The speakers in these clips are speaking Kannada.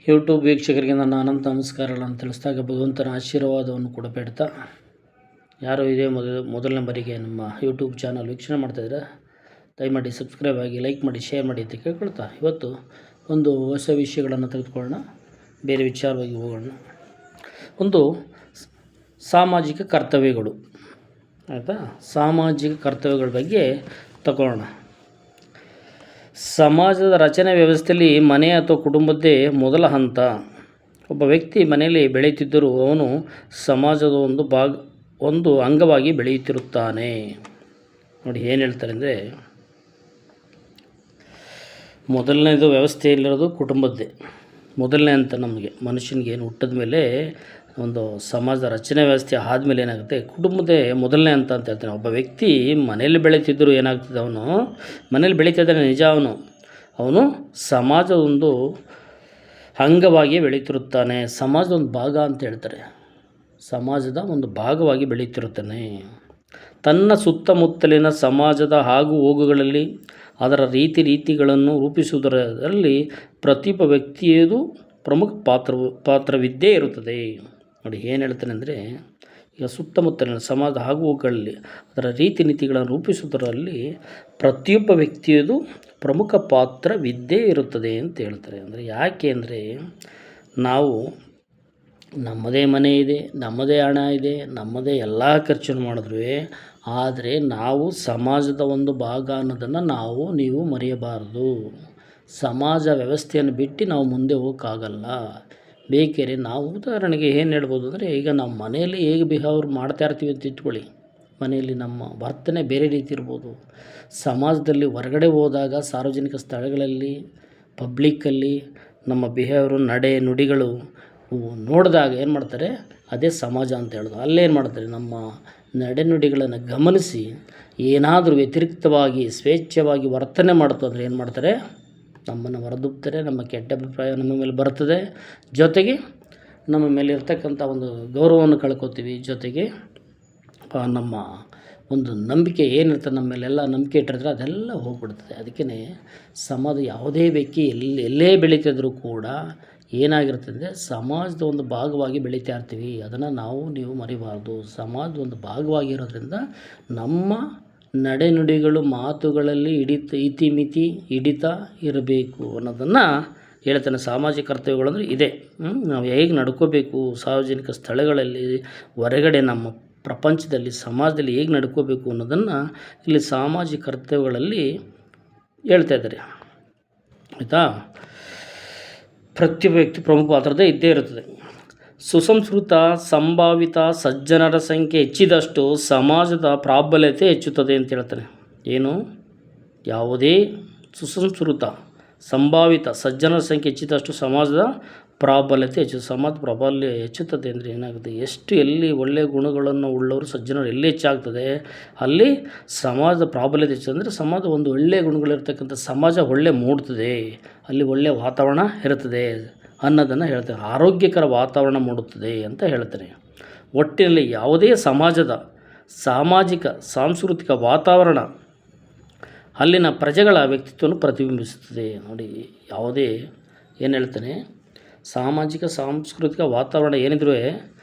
ಯೂಟ್ಯೂಬ್ ವೀಕ್ಷಕರಿಗೆ ನನ್ನ ಅನಂತ ನಮಸ್ಕಾರಗಳನ್ನು ತಿಳಿಸಿದಾಗ ಭಗವಂತನ ಆಶೀರ್ವಾದವನ್ನು ಕೂಡ ಬೇಡ್ತಾ, ಯಾರು ಇದೇ ಮೊದಲನೇ ಬಾರಿಗೆ ನಮ್ಮ ಯೂಟ್ಯೂಬ್ ಚಾನಲ್ ವೀಕ್ಷಣೆ ಮಾಡ್ತಾಯಿದ್ರೆ ದಯಮಾಡಿ ಸಬ್ಸ್ಕ್ರೈಬ್ ಆಗಿ, ಲೈಕ್ ಮಾಡಿ, ಶೇರ್ ಮಾಡಿ ಅಂತ ಕೇಳ್ಕೊಳ್ತಾ ಇವತ್ತು ಒಂದು ಹೊಸ ವಿಷಯಗಳನ್ನು ತೆಗೆದುಕೊಳ್ಳೋಣ. ಬೇರೆ ವಿಚಾರವಾಗಿ ಹೋಗೋಣ. ಒಂದು ಸಾಮಾಜಿಕ ಕರ್ತವ್ಯಗಳು, ಆಯಿತಾ? ಸಾಮಾಜಿಕ ಕರ್ತವ್ಯಗಳ ಬಗ್ಗೆ ತಗೊಳ್ಳೋಣ. ಸಮಾಜದ ರಚನೆ ವ್ಯವಸ್ಥೆಯಲ್ಲಿ ಮನೆ ಅಥವಾ ಕುಟುಂಬದ್ದೇ ಮೊದಲ ಹಂತ. ಒಬ್ಬ ವ್ಯಕ್ತಿ ಮನೆಯಲ್ಲಿ ಬೆಳೆಯುತ್ತಿದ್ದರೂ ಅವನು ಸಮಾಜದ ಒಂದು ಅಂಗವಾಗಿ ಬೆಳೆಯುತ್ತಿರುತ್ತಾನೆ. ನೋಡಿ ಏನು ಹೇಳ್ತಾರೆ ಅಂದರೆ, ಮೊದಲನೇದು ವ್ಯವಸ್ಥೆಯಲ್ಲಿರೋದು ಕುಟುಂಬದ್ದೇ ಮೊದಲನೇ ಅಂತ. ನಮಗೆ ಮನುಷ್ಯನಿಗೆ ಏನು ಹುಟ್ಟಿದ ಮೇಲೆ ಒಂದು ಸಮಾಜದ ರಚನೆ ವ್ಯವಸ್ಥೆ ಆದಮೇಲೆ ಏನಾಗುತ್ತೆ, ಕುಟುಂಬದೇ ಮೊದಲನೇ ಅಂತ ಹೇಳ್ತಾನೆ. ಒಬ್ಬ ವ್ಯಕ್ತಿ ಮನೇಲಿ ಬೆಳೀತಿದ್ದರೂ ಏನಾಗ್ತದೆ, ಅವನು ಮನೇಲಿ ಬೆಳೀತಿದ್ದಾನೆ ನಿಜ, ಅವನು ಸಮಾಜದ ಒಂದು ಅಂಗವಾಗಿ ಬೆಳೀತಿರುತ್ತಾನೆ. ಸಮಾಜದ ಒಂದು ಭಾಗ ಅಂತ ಹೇಳ್ತಾರೆ. ಸಮಾಜದ ಒಂದು ಭಾಗವಾಗಿ ಬೆಳೀತಿರುತ್ತಾನೆ. ತನ್ನ ಸುತ್ತಮುತ್ತಲಿನ ಸಮಾಜದ ಆಗು ಹೋಗುಗಳಲ್ಲಿ ಅದರ ರೀತಿಗಳನ್ನು ರೂಪಿಸುವುದರಲ್ಲಿ ಪ್ರತಿಯೊಬ್ಬ ವ್ಯಕ್ತಿಯದು ಪ್ರಮುಖ ಪಾತ್ರವಿದ್ದೇ ಇರುತ್ತದೆ. ನೋಡಿ ಏನು ಹೇಳ್ತಾನೆ ಅಂದರೆ, ಈಗ ಸುತ್ತಮುತ್ತಲಿನ ಸಮಾಜದ ಆಗುವುಗಳಲ್ಲಿ ಅದರ ನೀತಿಗಳನ್ನು ರೂಪಿಸುವುದರಲ್ಲಿ ಪ್ರತಿಯೊಬ್ಬ ವ್ಯಕ್ತಿಯದು ಪ್ರಮುಖ ಪಾತ್ರವಿದ್ದೇ ಇರುತ್ತದೆ ಅಂತ ಹೇಳ್ತಾರೆ. ಅಂದರೆ ಯಾಕೆ ಅಂದರೆ, ನಾವು ನಮ್ಮದೇ ಮನೆ ಇದೆ, ನಮ್ಮದೇ ಹಣ ಇದೆ, ನಮ್ಮದೇ ಎಲ್ಲ ಖರ್ಚನ್ನು ಮಾಡಿದ್ರೂ ಆದರೆ ನಾವು ಸಮಾಜದ ಒಂದು ಭಾಗ ಅನ್ನೋದನ್ನು ನೀವು ಮರೆಯಬಾರದು. ಸಮಾಜ ವ್ಯವಸ್ಥೆಯನ್ನು ಬಿಟ್ಟು ನಾವು ಮುಂದೆ ಹೋಗೋಕ್ಕಾಗಲ್ಲ. ಬೇಕೇರೆ ನಾವು ಉದಾಹರಣೆಗೆ ಏನು ಹೇಳ್ಬೋದು ಅಂದರೆ, ಈಗ ನಮ್ಮ ಮನೆಯಲ್ಲಿ ಹೇಗೆ ಬಿಹೇವ್ ಮಾಡ್ತಾ ಇರ್ತೀವಿ ಅಂತ ಇಟ್ಕೊಳ್ಳಿ. ಮನೆಯಲ್ಲಿ ನಮ್ಮ ವರ್ತನೆ ಬೇರೆ ರೀತಿ ಇರ್ಬೋದು. ಸಮಾಜದಲ್ಲಿ ಹೊರಗಡೆ ಹೋದಾಗ ಸಾರ್ವಜನಿಕ ಸ್ಥಳಗಳಲ್ಲಿ ಪಬ್ಲಿಕ್ಕಲ್ಲಿ ನಮ್ಮ ಬಿಹೇವರು, ನಡೆ ನುಡಿಗಳು ನೋಡಿದಾಗ ಏನು ಮಾಡ್ತಾರೆ, ಅದೇ ಸಮಾಜ ಅಂತ ಹೇಳೋದು. ಅಲ್ಲೇನು ಮಾಡ್ತಾರೆ, ನಮ್ಮ ನಡೆನುಡಿಗಳನ್ನು ಗಮನಿಸಿ ಏನಾದರೂ ವ್ಯತಿರಿಕ್ತವಾಗಿ ಸ್ವೇಚ್ಛವಾಗಿ ವರ್ತನೆ ಮಾಡ್ತು ಅಂದರೆ ಏನು ಮಾಡ್ತಾರೆ, ನಮ್ಮನ್ನು ಹೊರದೂಬ್ತಾರೆ. ನಮ್ಮ ಕೆಟ್ಟ ಅಭಿಪ್ರಾಯ ನಮ್ಮ ಮೇಲೆ ಬರ್ತದೆ. ಜೊತೆಗೆ ನಮ್ಮ ಮೇಲೆ ಇರ್ತಕ್ಕಂಥ ಒಂದು ಗೌರವವನ್ನು ಕಳ್ಕೊತೀವಿ. ಜೊತೆಗೆ ನಮ್ಮ ಒಂದು ನಂಬಿಕೆ ಏನಿರ್ತದೆ ನಮ್ಮ ಮೇಲೆಲ್ಲ ನಂಬಿಕೆ ಇಟ್ಟಿರ್ತಾರೆ, ಅದೆಲ್ಲ ಹೋಗ್ಬಿಡ್ತದೆ. ಅದಕ್ಕೇ ಸಮಾಜ ಯಾವುದೇ ವ್ಯಕ್ತಿ ಎಲ್ಲೇ ಬೆಳೀತಿದ್ರೂ ಕೂಡ ಏನಾಗಿರ್ತದೆ ಅಂದರೆ, ಸಮಾಜದ ಒಂದು ಭಾಗವಾಗಿ ಬೆಳೀತಾ ಇರ್ತೀವಿ. ಅದನ್ನು ನೀವು ಮರಿಬಾರ್ದು. ಸಮಾಜದ ಒಂದು ಭಾಗವಾಗಿರೋದ್ರಿಂದ ನಮ್ಮ ನಡೆನುಡಿಗಳು ಮಾತುಗಳಲ್ಲಿ ಇತಿಮಿತಿ ಹಿಡಿತಾ ಇರಬೇಕು ಅನ್ನೋದನ್ನು ಹೇಳ್ತಾನೆ. ಸಾಮಾಜಿಕ ಕರ್ತವ್ಯಗಳು ಅಂದರೆ ಇದೆ. ನಾವು ಹೇಗೆ ನಡ್ಕೋಬೇಕು ಸಾರ್ವಜನಿಕ ಸ್ಥಳಗಳಲ್ಲಿ, ಹೊರಗಡೆ ನಮ್ಮ ಪ್ರಪಂಚದಲ್ಲಿ, ಸಮಾಜದಲ್ಲಿ ಹೇಗೆ ನಡ್ಕೋಬೇಕು ಅನ್ನೋದನ್ನು ಇಲ್ಲಿ ಸಾಮಾಜಿಕ ಕರ್ತವ್ಯಗಳಲ್ಲಿ ಹೇಳ್ತಾ ಇದ್ದಾರೆ, ಆಯಿತಾ? ಪ್ರತಿಯೊಬ್ಬ ವ್ಯಕ್ತಿ ಪ್ರಮುಖ ಪಾತ್ರದೇ ಇದ್ದೇ ಇರುತ್ತದೆ. ಸುಸಂಸ್ಕೃತ ಸಂಭಾವಿತ ಸಜ್ಜನರ ಸಂಖ್ಯೆ ಹೆಚ್ಚಿದಷ್ಟು ಸಮಾಜದ ಪ್ರಾಬಲ್ಯತೆ ಹೆಚ್ಚುತ್ತದೆ ಅಂತ ಹೇಳ್ತಾರೆ. ಏನು, ಯಾವುದೇ ಸುಸಂಸ್ಕೃತ ಸಂಭಾವಿತ ಸಜ್ಜನರ ಸಂಖ್ಯೆ ಹೆಚ್ಚಿದಷ್ಟು ಸಮಾಜದ ಪ್ರಾಬಲ್ಯತೆ ಸಮಾಜ ಪ್ರಾಬಲ್ಯ ಹೆಚ್ಚುತ್ತದೆ ಅಂದರೆ ಏನಾಗುತ್ತೆ, ಎಲ್ಲಿ ಒಳ್ಳೆಯ ಗುಣಗಳನ್ನು ಉಳ್ಳವರು ಸಜ್ಜನರು ಎಲ್ಲಿ ಹೆಚ್ಚಾಗ್ತದೆ ಅಲ್ಲಿ ಸಮಾಜದ ಪ್ರಾಬಲ್ಯತೆ ಹೆಚ್ಚು. ಅಂದರೆ ಸಮಾಜ ಒಂದು ಒಳ್ಳೆಯ ಗುಣಗಳಿರ್ತಕ್ಕಂಥ ಸಮಾಜ ಒಳ್ಳೆ ಮೂಡ್ತದೆ, ಅಲ್ಲಿ ಒಳ್ಳೆಯ ವಾತಾವರಣ ಇರುತ್ತದೆ ಅನ್ನೋದನ್ನು ಹೇಳ್ತಾರೆ. ಆರೋಗ್ಯಕರ ವಾತಾವರಣ ಮೂಡುತ್ತದೆ ಅಂತ ಹೇಳ್ತಾರೆ. ಒಟ್ಟಿನಲ್ಲಿ ಯಾವುದೇ ಸಮಾಜದ ಸಾಮಾಜಿಕ ಸಾಂಸ್ಕೃತಿಕ ವಾತಾವರಣ ಅಲ್ಲಿನ ಪ್ರಜೆಗಳ ವ್ಯಕ್ತಿತ್ವವನ್ನು ಪ್ರತಿಬಿಂಬಿಸುತ್ತದೆ. ನೋಡಿ ಯಾವುದೇ ಏನು ಹೇಳ್ತಾನೆ, ಸಾಮಾಜಿಕ ಸಾಂಸ್ಕೃತಿಕ ವಾತಾವರಣ ಏನಿದ್ರೂ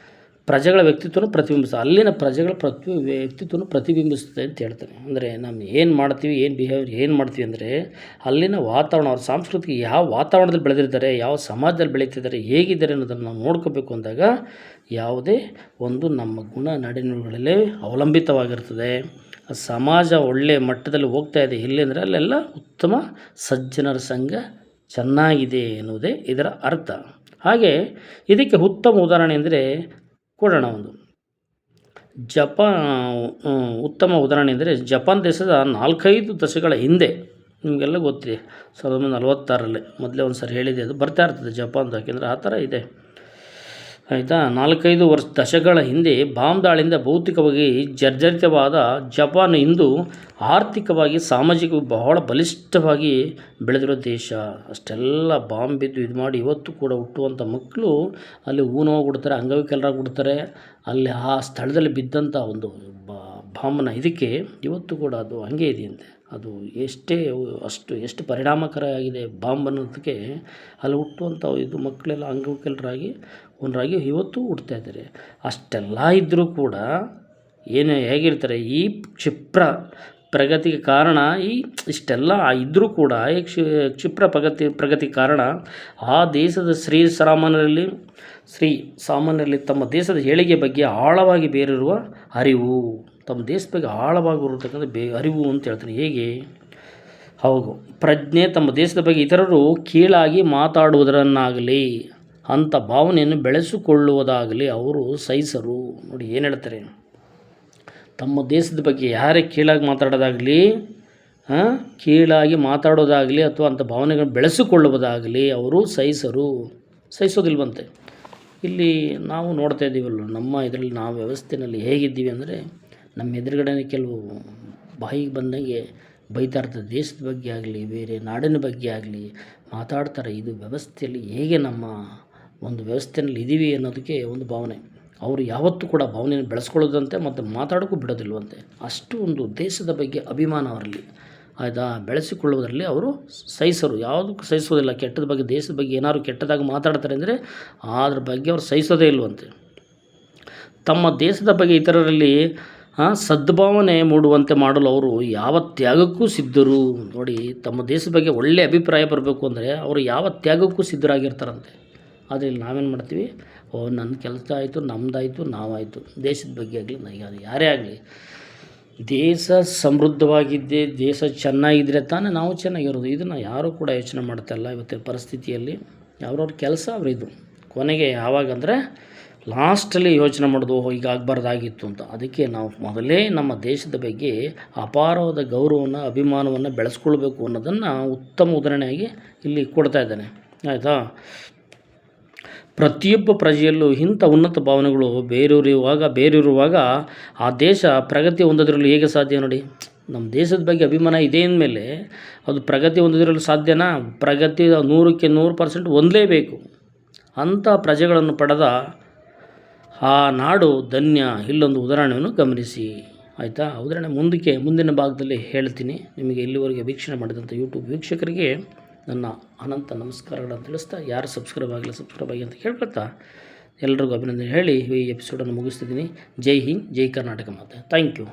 ಪ್ರಜೆಗಳ ವ್ಯಕ್ತಿತ್ವವನ್ನು ಪ್ರತಿಬಿಂಬಿಸ್ತದೆ, ಅಲ್ಲಿನ ಪ್ರಜೆಗಳ ವ್ಯಕ್ತಿತ್ವವನ್ನು ಪ್ರತಿಬಿಂಬಿಸುತ್ತದೆ ಅಂತ ಹೇಳ್ತಾರೆ. ಅಂದರೆ ನಾವು ಏನು ಮಾಡ್ತೀವಿ, ಏನು ಬಿಹೇವಿಯರ್ ಏನು ಮಾಡ್ತೀವಿ ಅಂದರೆ ಅಲ್ಲಿನ ವಾತಾವರಣ, ಅವ್ರ ಸಾಂಸ್ಕೃತಿಕ ಯಾವ ವಾತಾವರಣದಲ್ಲಿ ಬೆಳೆದಿರ್ತಾರೆ, ಯಾವ ಸಮಾಜದಲ್ಲಿ ಬೆಳೀತಿದ್ದಾರೆ, ಹೇಗಿದ್ದಾರೆ ಅನ್ನೋದನ್ನು ನಾವು ನೋಡ್ಕೋಬೇಕು ಅಂದಾಗ ಯಾವುದೇ ಒಂದು ನಮ್ಮ ಗುಣ ನಡೆನುಡಿಗಳಲ್ಲೇ ಅವಲಂಬಿತವಾಗಿರ್ತದೆ. ಸಮಾಜ ಒಳ್ಳೆಯ ಮಟ್ಟದಲ್ಲಿ ಹೋಗ್ತಾ ಇದೆ ಎಲ್ಲಿ ಅಂದರೆ ಅಲ್ಲೆಲ್ಲ ಉತ್ತಮ ಸಜ್ಜನರ ಸಂಘ ಚೆನ್ನಾಗಿದೆ ಎನ್ನುವುದೇ ಇದರ ಅರ್ಥ. ಹಾಗೆ ಇದಕ್ಕೆ ಉತ್ತಮ ಉದಾಹರಣೆ ಅಂದರೆ ಕೊಡೋಣ ಒಂದು ಉತ್ತಮ ಉದಾಹರಣೆ ಅಂದರೆ ಜಪಾನ್ ದೇಶದ 4-5 ದಶಕಗಳ ಹಿಂದೆ, ನಿಮಗೆಲ್ಲ ಗೊತ್ತಿದೆ, 1946ರಲ್ಲಿ ಮೊದಲೇ ಒಂದು ಸರಿ ಹೇಳಿದೆ, ಅದು ಬರ್ತಾ ಇರ್ತದೆ ಜಪಾನ್ದು. ಯಾಕೆಂದರೆ ಆ ಥರ ಇದೆ, ಆಯಿತಾ? 4-5 ದಶಕಗಳ ಹಿಂದೆ ಬಾಂಬ್ ದಾಳಿಯಿಂದ ಭೌತಿಕವಾಗಿ ಜರ್ಜರಿತವಾದ ಜಪಾನ್ ಇಂದು ಆರ್ಥಿಕವಾಗಿ ಸಾಮಾಜಿಕವಾಗಿ ಬಹಳ ಬಲಿಷ್ಠವಾಗಿ ಬೆಳೆದಿರೋ ದೇಶ. ಅಷ್ಟೆಲ್ಲ ಬಾಂಬ್ ಬಿದ್ದು ಇದು ಮಾಡಿ ಇವತ್ತು ಕೂಡ ಹುಟ್ಟುವಂಥ ಮಕ್ಕಳು ಅಲ್ಲಿ ಊನೋಗ್ಬಿಡ್ತಾರೆ, ಅಂಗವಿಕಲರಾಗ್ಬಿಡ್ತಾರೆ. ಅಲ್ಲಿ ಆ ಸ್ಥಳದಲ್ಲಿ ಬಿದ್ದಂಥ ಒಂದು ಬಾಂಬ್ನ ಇದಕ್ಕೆ ಇವತ್ತು ಕೂಡ ಅದು ಹಂಗೆ ಇದೆಯಂತೆ. ಅದು ಎಷ್ಟು ಪರಿಣಾಮಕಾರಿಯಾಗಿದೆ ಬಾಂಬ್ ಅನ್ನೋದಕ್ಕೆ ಅಲ್ಲಿ ಹುಟ್ಟುವಂಥ ಇದು ಮಕ್ಕಳೆಲ್ಲ ಅಂಗವಿಕಲರಾಗಿ ಒಂದರಾಗಿ ಇವತ್ತು ಹುಡ್ತಾ ಇದ್ದಾರೆ. ಅಷ್ಟೆಲ್ಲ ಇದ್ದರೂ ಕೂಡ ಹೇಗಿರ್ತಾರೆ ಈ ಕ್ಷಿಪ್ರ ಪ್ರಗತಿಗೆ ಕಾರಣ ಇಷ್ಟೆಲ್ಲ ಇದ್ದರೂ ಕೂಡ ಈ ಕ್ಷಿಪ್ರ ಪ್ರಗತಿಗೆ ಕಾರಣ ಆ ದೇಶದ ಸಾಮಾನ್ಯರಲ್ಲಿ ತಮ್ಮ ದೇಶದ ಏಳಿಗೆ ಬಗ್ಗೆ ಆಳವಾಗಿ ಬೇರಿರುವ ಅರಿವು, ತಮ್ಮ ದೇಶದ ಬಗ್ಗೆ ಆಳವಾಗಿರತಕ್ಕಂಥ ಅರಿವು ಅಂತ ಹೇಳ್ತಾರೆ. ಹೇಗೆ? ಹೌದು, ಪ್ರಜ್ಞೆ, ತಮ್ಮ ದೇಶದ ಬಗ್ಗೆ ಇತರರು ಕೀಳಾಗಿ ಮಾತಾಡುವುದರನ್ನಾಗಲಿ ಅಂಥ ಭಾವನೆಯನ್ನು ಬೆಳೆಸಿಕೊಳ್ಳುವುದಾಗಲಿ ಅವರು ಸಹಿಸರು. ನೋಡಿ ಏನು ಹೇಳ್ತಾರೆ, ತಮ್ಮ ದೇಶದ ಬಗ್ಗೆ ಯಾರೇ ಕೀಳಾಗಿ ಮಾತಾಡೋದಾಗಲಿ ಅಥವಾ ಅಂಥ ಭಾವನೆಗಳನ್ನು ಬೆಳೆಸಿಕೊಳ್ಳುವುದಾಗಲಿ ಅವರು ಸಹಿಸೋದಿಲ್ವಂತೆ. ಇಲ್ಲಿ ನಾವು ನೋಡ್ತಾ ಇದ್ದೀವಲ್ಲ, ನಮ್ಮ ಇದರಲ್ಲಿ ನಾವು ವ್ಯವಸ್ಥೆಯಲ್ಲಿ ಹೇಗಿದ್ದೀವಿ ಅಂದರೆ, ನಮ್ಮ ಎದುರುಗಡೆ ಕೆಲವು ಬಾಯಿಗೆ ಬಂದಂಗೆ ಬೈತಾ ಇರ್ತಾರೆ. ದೇಶದ ಬಗ್ಗೆ ಆಗಲಿ ಬೇರೆ ನಾಡಿನ ಬಗ್ಗೆ ಆಗಲಿ ಮಾತಾಡ್ತಾರೆ. ಇದು ವ್ಯವಸ್ಥೆಯಲ್ಲಿ ಹೇಗೆ ನಮ್ಮ ಒಂದು ವ್ಯವಸ್ಥೆಯಲ್ಲಿ ಇದ್ದೀವಿ ಅನ್ನೋದಕ್ಕೆ ಒಂದು ಭಾವನೆ. ಅವರು ಯಾವತ್ತೂ ಕೂಡ ಭಾವನೆಯನ್ನು ಬೆಳೆಸ್ಕೊಳ್ಳೋದಂತೆ ಮತ್ತು ಮಾತಾಡೋಕ್ಕೂ ಬಿಡೋದಿಲ್ವಂತೆ. ಅಷ್ಟು ಒಂದು ದೇಶದ ಬಗ್ಗೆ ಅಭಿಮಾನ ಅವರಲ್ಲಿ, ಆಯಿತಾ, ಬೆಳೆಸಿಕೊಳ್ಳುವುದರಲ್ಲಿ ಅವರು ಸಹಿಸರು. ಯಾವುದಕ್ಕೂ ಸಹಿಸೋದಿಲ್ಲ. ಕೆಟ್ಟದ ಬಗ್ಗೆ, ದೇಶದ ಬಗ್ಗೆ ಏನಾದ್ರು ಕೆಟ್ಟದಾಗಿ ಮಾತಾಡ್ತಾರೆ ಅಂದರೆ ಅದ್ರ ಬಗ್ಗೆ ಅವ್ರು ಸಹಿಸೋದೇ ಇಲ್ವಂತೆ. ತಮ್ಮ ದೇಶದ ಬಗ್ಗೆ ಇತರರಲ್ಲಿ ಸದ್ಭಾವನೆ ಮೂಡುವಂತೆ ಮಾಡಲು ಅವರು ಯಾವ ತ್ಯಾಗಕ್ಕೂ ಸಿದ್ಧರು. ನೋಡಿ, ತಮ್ಮ ದೇಶದ ಬಗ್ಗೆ ಒಳ್ಳೆಯ ಅಭಿಪ್ರಾಯ ಬರಬೇಕು ಅಂದರೆ ಅವರು ಯಾವ ತ್ಯಾಗಕ್ಕೂ ಸಿದ್ಧರಾಗಿರ್ತಾರಂತೆ. ಆದರೆ ಇಲ್ಲಿ ನಾವೇನು ಮಾಡ್ತೀವಿ, ನನ್ನ ಕೆಲಸ ಆಯಿತು, ನಮ್ಮದಾಯಿತು, ನಾವಾಯಿತು. ದೇಶದ ಬಗ್ಗೆ ಆಗಲಿ ಯಾರೇ ಆಗಲಿ, ದೇಶ ಸಮೃದ್ಧವಾಗಿದ್ದೆ, ದೇಶ ಚೆನ್ನಾಗಿದ್ದರೆ ತಾನೇ ನಾವು ಚೆನ್ನಾಗಿರೋದು. ಇದನ್ನು ಯಾರೂ ಕೂಡ ಯೋಚನೆ ಮಾಡ್ತಾಯಿಲ್ಲ ಇವತ್ತಿನ ಪರಿಸ್ಥಿತಿಯಲ್ಲಿ. ಅವ್ರವ್ರ ಕೆಲಸ ಅವರಿದು. ಕೊನೆಗೆ ಯಾವಾಗಂದರೆ ಲಾಸ್ಟಲ್ಲಿ ಯೋಚನೆ ಮಾಡೋದು, ಈಗ ಆಗಬಾರ್ದಾಗಿತ್ತು ಅಂತ. ಅದಕ್ಕೆ ನಾವು ಮೊದಲೇ ನಮ್ಮ ದೇಶದ ಬಗ್ಗೆ ಅಪಾರವಾದ ಗೌರವವನ್ನು, ಅಭಿಮಾನವನ್ನು ಬೆಳೆಸ್ಕೊಳ್ಬೇಕು ಅನ್ನೋದನ್ನು ಉತ್ತಮ ಉದಾಹರಣೆಯಾಗಿ ಇಲ್ಲಿ ಕೊಡ್ತಾ ಇದ್ದಾನೆ. ಆಯಿತಾ, ಪ್ರತಿಯೊಬ್ಬ ಪ್ರಜೆಯಲ್ಲೂ ಇಂಥ ಉನ್ನತ ಭಾವನೆಗಳು ಬೇರೂರುವಾಗ ಆ ದೇಶ ಪ್ರಗತಿ ಹೊಂದೋದ್ರಲ್ಲೂ ಹೇಗೆ ಸಾಧ್ಯ? ನೋಡಿ, ನಮ್ಮ ದೇಶದ ಬಗ್ಗೆ ಅಭಿಮಾನ ಇದೆ ಅಂದಮೇಲೆ ಅದು ಪ್ರಗತಿ ಹೊಂದೋದ್ರಲ್ಲೂ ಸಾಧ್ಯನಾ? ಪ್ರಗತಿ 100ಕ್ಕೆ 100% ಹೊಂದಲೇಬೇಕು. ಅಂಥ ಪ್ರಜೆಗಳನ್ನು ಪಡೆದ ಆ ನಾಡು ಧನ್ಯ. ಇಲ್ಲೊಂದು ಉದಾಹರಣೆಯನ್ನು ಗಮನಿಸಿ. ಆಯಿತಾ, ಉದಾಹರಣೆ ಮುಂದಿನ ಭಾಗದಲ್ಲಿ ಹೇಳ್ತೀನಿ. ನಿಮಗೆ ಇಲ್ಲಿವರೆಗೆ ವೀಕ್ಷಣೆ ಮಾಡಿದಂಥ ಯೂಟ್ಯೂಬ್ ವೀಕ್ಷಕರಿಗೆ ನನ್ನ ಅನಂತ ನಮಸ್ಕಾರಗಳನ್ನು ತಿಳಿಸ್ತಾ, ಯಾರು ಸಬ್ಸ್ಕ್ರೈಬ್ ಆಗಿ ಅಂತ ಕೇಳ್ಕೊಳ್ತಾ ಎಲ್ರಿಗೂ ಅಭಿನಂದನೆ ಹೇಳಿ ಈ ಎಪಿಸೋಡನ್ನು ಮುಗಿಸ್ತಿದ್ದೀನಿ. ಜೈ ಹಿಂದ್, ಜೈ ಕರ್ನಾಟಕ ಮಾತೆ. Thank you.